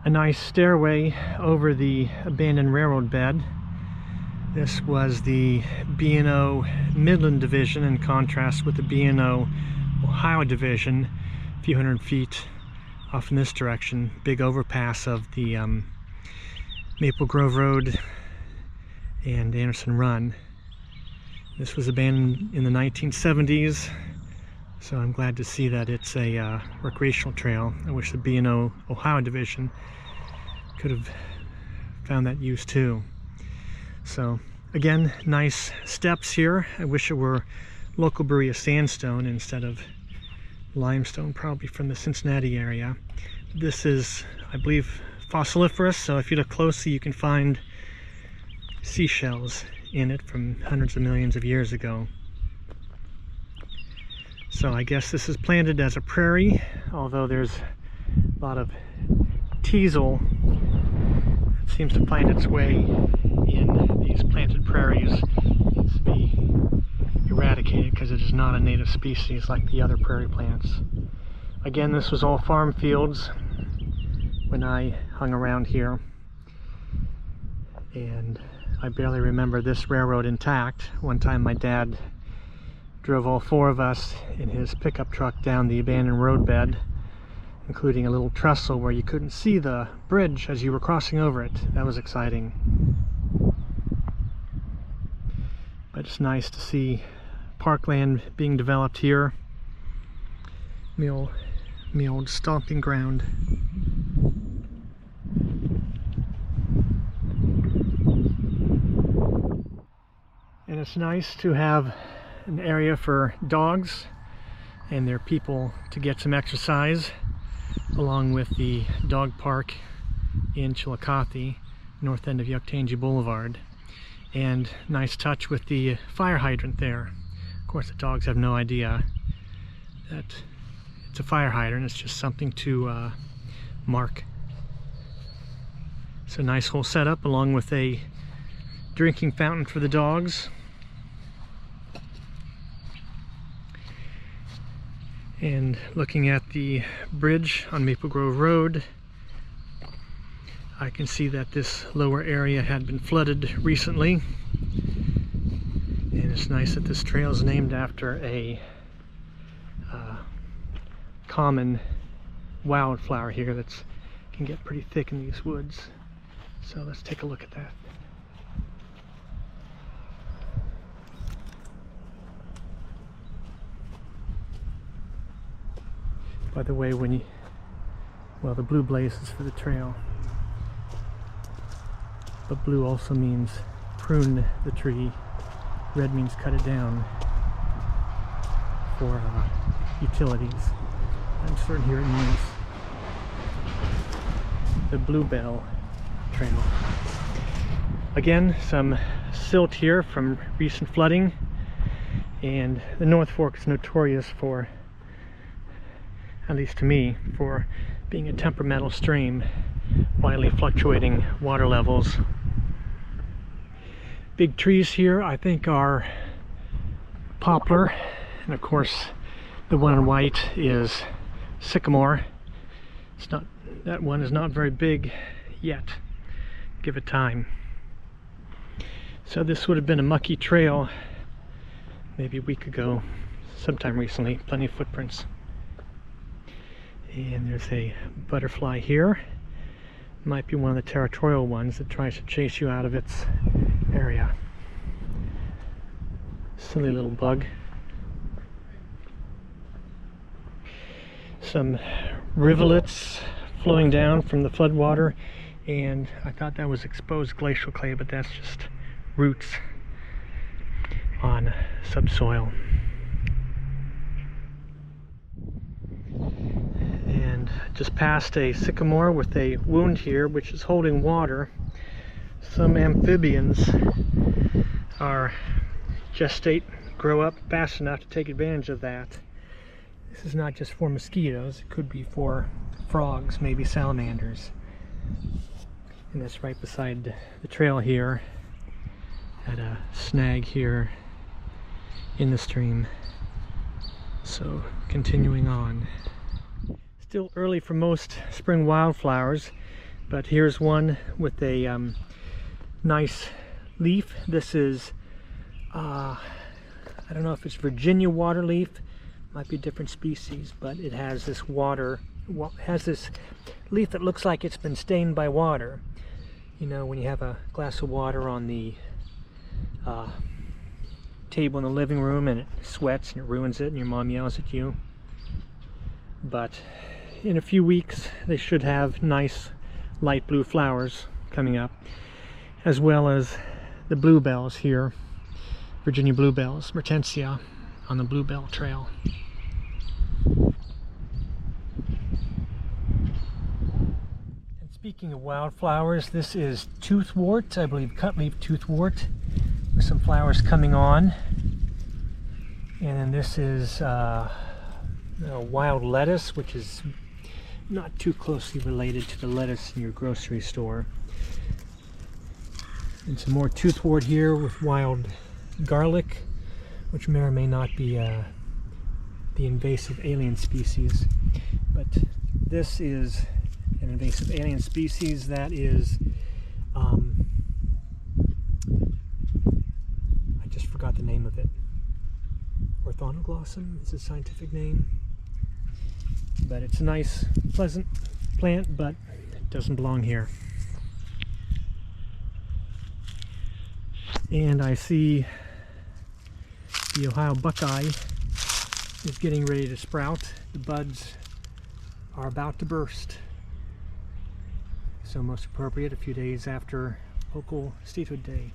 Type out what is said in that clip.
a nice stairway over the abandoned railroad bed. This was the B&O Midland Division, in contrast with the B&O Ohio Division, a few hundred feet off in this direction. Big overpass of the Maple Grove Road and Anderson Run. This was abandoned in the 1970s, so I'm glad to see that it's a recreational trail. I wish the B&O Ohio Division could have found that use too. So again, nice steps here. I wish it were local Berea sandstone instead of limestone, probably from the Cincinnati area. This is, I believe, fossiliferous, so if you look closely you can find seashells in it from hundreds of millions of years ago. So I guess this is planted as a prairie, although there's a lot of teasel that seems to find its way in these planted prairies. It needs to be eradicated because it is not a native species like the other prairie plants. Again, this was all farm fields when I hung around here, and I barely remember this railroad intact. One time my dad drove all four of us in his pickup truck down the abandoned roadbed, including a little trestle where you couldn't see the bridge as you were crossing over it. That was exciting. But it's nice to see parkland being developed here. Me old stomping ground. And it's nice to have an area for dogs and their people to get some exercise, along with the dog park in Chillicothe, north end of Yuctangi Boulevard. And nice touch with the fire hydrant there. Of course, the dogs have no idea that it's a fire hydrant. It's just something to mark. It's a nice whole setup, along with a drinking fountain for the dogs. And looking at the bridge on Maple Grove Road, I can see that this lower area had been flooded recently. And it's nice that this trail is named after a common wildflower here that can get pretty thick in these woods. So let's take a look at that. By the way, well, the blue blaze is for the trail, but blue also means prune the tree, red means cut it down for utilities. I'm certain here it means the Bluebell Trail. Again, some silt here from recent flooding, and the North Fork is notorious for, at least to me, for being a temperamental stream, widely fluctuating water levels. Big trees here, I think, are poplar, and of course the one in white is sycamore. That one is not very big yet. Give it time. So this would have been a mucky trail maybe a week ago, sometime recently. Plenty of footprints. And there's a butterfly here. Might be one of the territorial ones that tries to chase you out of its area. Silly little bug. Some rivulets flowing down from the floodwater, and I thought that was exposed glacial clay, but that's just roots on subsoil. And just past a sycamore with a wound here, which is holding water. Some amphibians are gestate, grow up fast enough to take advantage of that. This is not just for mosquitoes, it could be for frogs, maybe salamanders. And that's right beside the trail here, at a snag here in the stream. So continuing on. Still early for most spring wildflowers. But here's one with a nice leaf. This is, I don't know if it's Virginia waterleaf, might be a different species, but it has this this leaf that looks like it's been stained by water. You know, when you have a glass of water on the table in the living room and it sweats and it ruins it and your mom yells at you. But in a few weeks they should have nice light blue flowers coming up, as well as the bluebells here, Virginia bluebells, Mertensia, on the Bluebell Trail. And speaking of wildflowers, this is toothwort, I believe cutleaf toothwort, with some flowers coming on. And then this is wild lettuce, which is not too closely related to the lettuce in your grocery store. And some more toothwort here with wild garlic, which may or may not be the invasive alien species. But this is an invasive alien species that is, I just forgot the name of it. Orthonoglossum is the scientific name. But it's a nice, pleasant plant, but it doesn't belong here. And I see the Ohio buckeye is getting ready to sprout. The buds are about to burst. So most appropriate a few days after local statehood day.